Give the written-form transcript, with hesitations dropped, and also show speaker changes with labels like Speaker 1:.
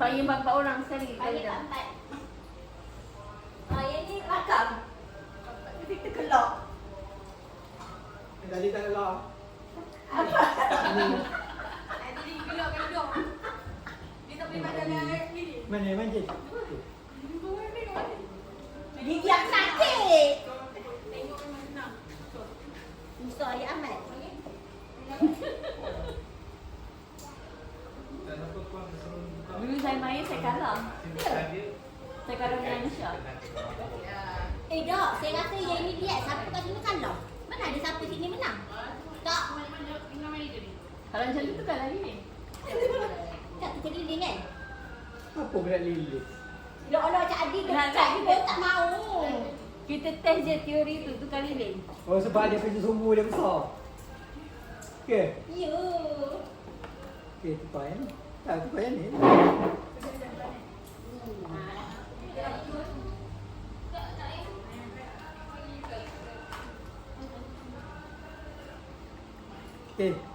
Speaker 1: Panggil berapa orang sekali?
Speaker 2: Panggil 4. Yang ni rakam. Kita kelok.
Speaker 3: Tadi tak ada.
Speaker 2: Apa?
Speaker 4: Tadi gelap kan dong. Dia tak boleh makan air ni.
Speaker 3: Mana manjit?
Speaker 2: Gigi aku sakit.
Speaker 4: Tengok memang senang.
Speaker 2: Susah ayat amat.
Speaker 1: Dulu saya main, saya kalah. Saya kalah dengan Aisyah.
Speaker 2: Dok, saya rasa yang ni dia siapa kat sini kalah. Mana ada siapa sini menang? Tak.
Speaker 1: Kalau macam tu kalah Lilin.
Speaker 2: Tak terkeliling kan?
Speaker 3: Apa pula Lilin?
Speaker 2: Allah Cik Adi dekat dia tak mau.
Speaker 1: Kita test je teori tu, tukar Lilin.
Speaker 3: Oh, sebab dia punya sumbu dia besar. Okey.
Speaker 2: Ya.
Speaker 3: Okey, tukar yang ni. Tak, tukar yang ni. Okey.